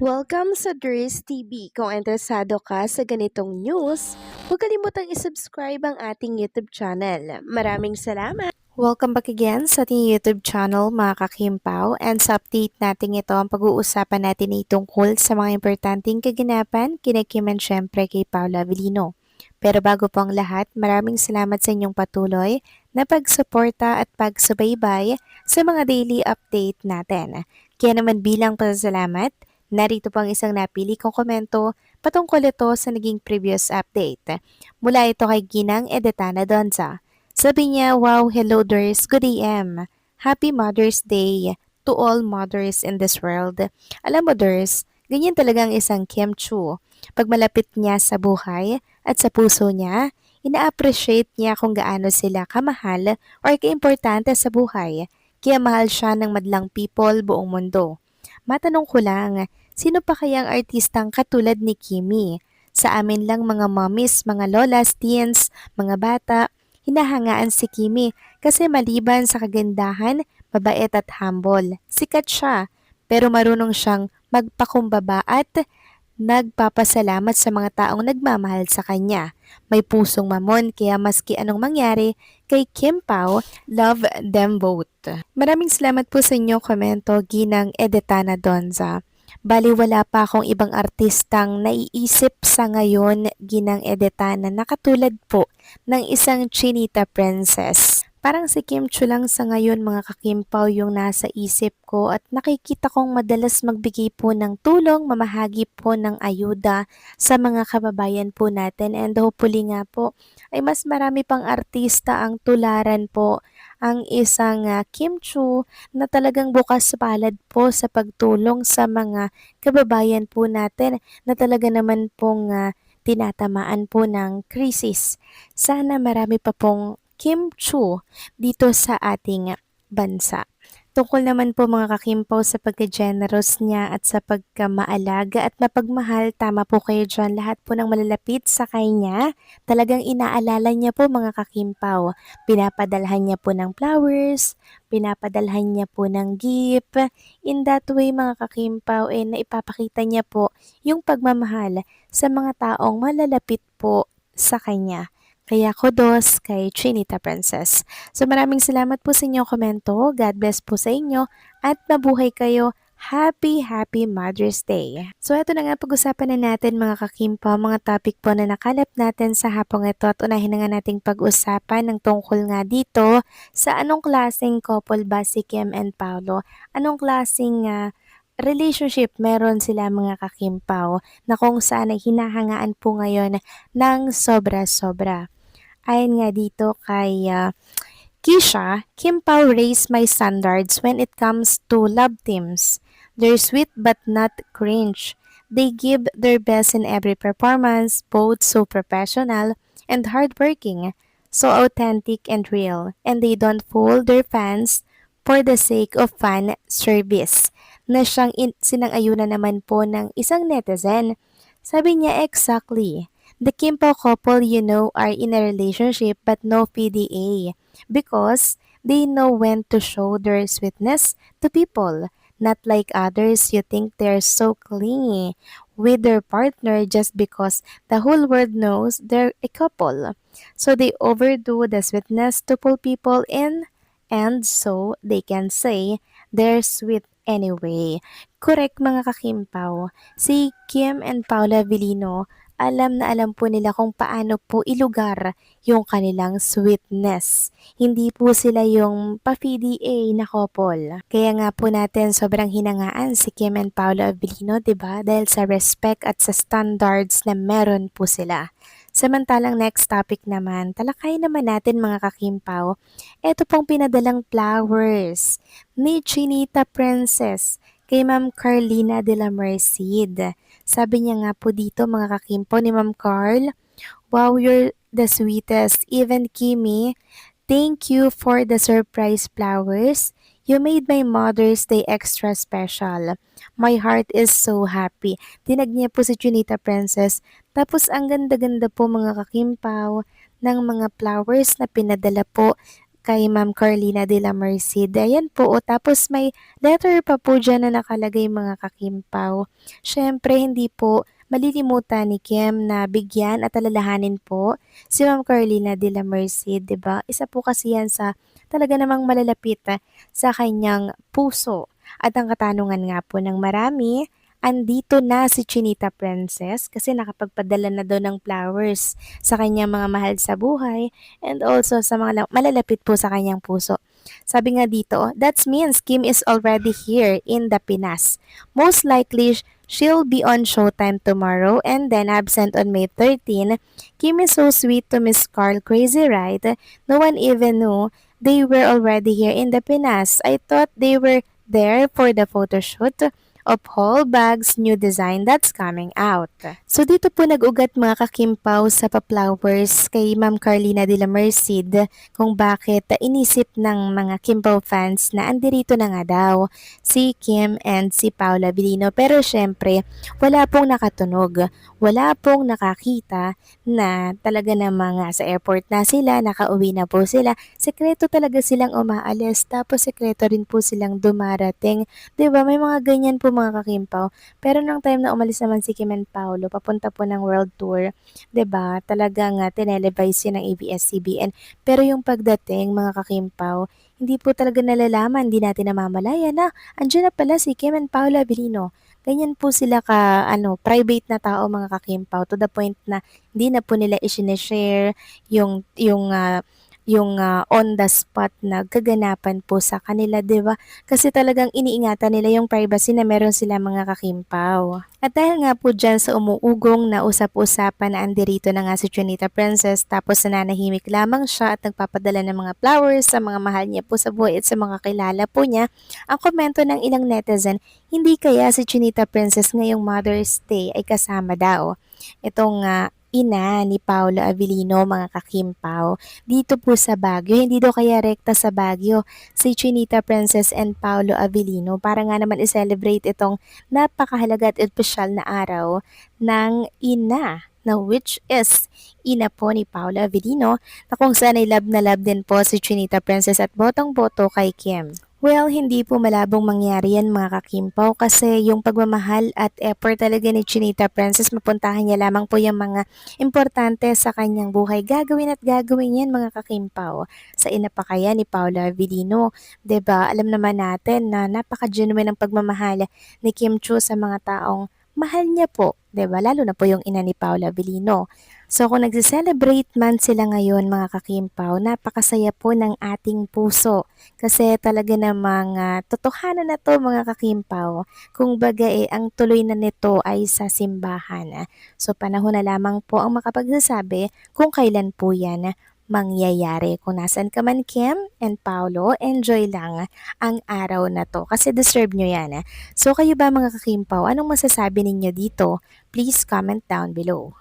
Welcome sa Dries TV. Kung interesado ka sa ganitong news, huwag kalimutang isubscribe ang ating YouTube channel. Maraming salamat! Welcome back again sa ating YouTube channel mga kakimpaw, and sa update natin ito ang pag-uusapan natin ay tungkol sa mga importanteng kaganapan kina Kim and syempre kay Paula Avellino. Pero bago po ang lahat, maraming salamat sa inyong patuloy na pagsuporta at pagsubaybay sa mga daily update natin. Kaya naman bilang pasasalamat, narito po ang isang napili kong komento patungkol ito sa naging previous update. Mula ito kay Ginang Edetana Donza. Sabi niya, wow, hello Ders, good AM. Happy Mother's Day to all mothers in this world. Alam mo Ders, ganyan talaga ang isang Kim Chu. Pag malapit niya sa buhay at sa puso niya, ina-appreciate niya kung gaano sila kamahal or kaimportante sa buhay. Kaya mahal siya ng madlang people buong mundo. Matanong ko lang, sino pa kayang artistang katulad ni Kimi? Sa amin lang mga mommies, mga lolas, teens, mga bata, hinahangaan si Kimi kasi maliban sa kagandahan, mabait at humble. Sikat siya, pero marunong siyang magpakumbaba at nagpapasalamat sa mga taong nagmamahal sa kanya. May pusong mamon kaya maski anong mangyari kay Kim Pao, love them both. Maraming salamat po sa inyong komento, Ginang Edetana Donza. Bali wala pa akong ibang artistang naiisip sa ngayon, Ginang Edetana, na katulad po ng isang Chinita Princess. Parang si Kim Chu lang sa ngayon mga kakimpaw yung nasa isip ko at nakikita kong madalas magbigay po ng tulong, mamahagi po ng ayuda sa mga kababayan po natin, and hopefully nga po ay mas marami pang artista ang tularan po ang isang Kim Chu na talagang bukas palad po sa pagtulong sa mga kababayan po natin na talaga naman pong tinatamaan po ng krisis. Sana marami pa pong Kim Chu dito sa ating bansa. Tungkol naman po mga kakimpaw sa pagka-generous niya at sa pagkamaalaga at mapagmahal, tama po kayo dyan. Lahat po ng malalapit sa kanya, talagang inaalala niya po mga kakimpaw. Pinapadalhan niya po ng flowers, pinapadalhan niya po ng gift. In that way mga kakimpaw, naipapakita niya po yung pagmamahal sa mga taong malalapit po sa kanya. Kaya kudos kay Chinita Princess. So maraming salamat po sa inyong komento. God bless po sa inyo at mabuhay kayo. Happy Mother's Day. So ito na nga pag-usapan na natin mga kakimpa, mga topic po na nakalap natin sa hapong ito, at unahin na nga nating pag-usapan ng tungkol nga dito sa anong klaseng couple ba si Kim and Paolo. Anong klaseng relationship meron sila mga kakimpaw na kung saan ay hinahangaan po ngayon ng sobra-sobra. Ayon nga dito kay Kisha, Kim Pao raised my standards when it comes to love teams. They're sweet but not cringe. They give their best in every performance, both so professional and hardworking, so authentic and real, and they don't fool their fans for the sake of fan service, na siyang sinang-ayunan naman po ng isang netizen. Sabi niya exactly, the Kimpo couple are in a relationship but no PDA because they know when to show their sweetness to people. Not like others, you think they're so clingy with their partner just because the whole world knows they're a couple. So they overdo the sweetness to pull people in, and so they can say they're sweet anyway. Correct mga kakimpaw. Si Kim and Paula Avellino, alam na alam po nila kung paano po ilugar yung kanilang sweetness. Hindi po sila yung pa-PDA na couple. Kaya nga po natin sobrang hinangaan si Kim and Paolo Avellino, 'di ba? Dahil sa respect at sa standards na meron po sila. Samantalang next topic naman, talakayin naman natin mga kakimpaw. Ito pong pinadalang flowers ni Chinita Princess kay Ma'am Carlina de la Merced. Sabi niya nga po dito mga kakimpo ni Ma'am Carl, wow, you're the sweetest. Even Kimi, thank you for the surprise flowers. You made my Mother's Day extra special. My heart is so happy. Tinag niya po si Junita Princess. Tapos ang ganda-ganda po mga kakimpaw ng mga flowers na pinadala po kay Ma'am Carlina de la Merced. Ayan po, tapos may letter pa po dyan na nakalagay mga kakimpaw. Siyempre, hindi po malilimutan ni Kim na bigyan at alalahanin po si Ma'am Carlina de la Merced, 'di ba? Isa po kasi yan sa talaga namang malalapit sa kanyang puso. At ang katanungan nga po ng marami, andito na si Chinita Princess kasi nakapagpadala na daw ng flowers sa kanyang mga mahal sa buhay and also sa mga malalapit po sa kanyang puso. Sabi nga dito, that means Kim is already here in the Pinas. Most likely, she'll be on Showtime tomorrow and then absent on May 13. Kim is so sweet to Miss Carl, crazy right? No one even knew they were already here in the Pinas. I thought they were there for the photo shoot of whole bags new design that's coming out. So dito po nag-ugat mga kakimpaw sa pa-flowers kay Ma'am Carlina de la Merced kung bakit inisip ng mga Kimpaw fans na andirito na nga daw si Kim and si Paula Vilino. Pero syempre, wala pong nakatunog, wala pong nakakita na talaga namang sa airport na sila, nakauwi na po sila. Sekreto talaga silang umaalis, tapos sekreto rin po silang dumarating. 'Di ba? May mga ganyan po mga kakimpaw. Pero nung time na umalis naman si Kim and Paolo, papunta po ng world tour, 'di ba? Talagang tinelevise yun ng ABS-CBN. Pero yung pagdating mga kakimpaw, hindi po talaga nalalaman, hindi natin namamalayan na andyan na pala si Kim and Paolo Abilino. Ganyan po sila ka private na tao mga kakimpaw, to the point na hindi na po nila i-share yung on the spot na kaganapan po sa kanila, 'di ba? Kasi talagang iniingatan nila yung privacy na meron sila mga kakimpaw. At dahil nga po dyan sa umuugong na usap-usapan na andirito na nga si Chinita Princess, tapos nananahimik lamang siya at nagpapadala ng mga flowers sa mga mahal niya po sa buhay at sa mga kilala po niya, ang komento ng ilang netizen, hindi kaya si Chinita Princess ngayong Mother's Day ay kasama daw itong ina ni Paolo Avellino mga kakimpaw dito po sa Baguio. Hindi daw kaya rekta sa Baguio si Chinita Princess and Paolo Avellino para nga naman i-celebrate itong napakahalaga at espesyal na araw ng ina na which is ina po ni Paolo Avellino na kung saan ay love na love din po si Chinita Princess at botong-boto kay Kim. Well, hindi po malabong mangyari yan mga kakimpaw kasi yung pagmamahal at effort talaga ni Chinita Princess, mapuntahan niya lamang po yung mga importante sa kanyang buhay. Gagawin at gagawin yan mga kakimpaw. Sa ina pa kaya ni Paula Avellino, 'di ba? Alam naman natin na napaka-genuine ng pagmamahal ni Kim Chiu sa mga taong mahal niya po, 'di ba? Lalo na po yung ina ni Paula Avellino. So kung nagse-celebrate man sila ngayon mga kakimpaw, napakasaya po ng ating puso. Kasi talaga namang totohanan na to mga kakimpaw. Kung baga ang tuloy na nito ay sa simbahan. So panahon na lamang po ang makapagsasabi kung kailan po yan mangyayari. Kung nasan ka man Kim and Paolo, enjoy lang ang araw na to kasi deserve nyo yan. So kayo ba mga kakimpaw, anong masasabi ninyo dito? Please comment down below.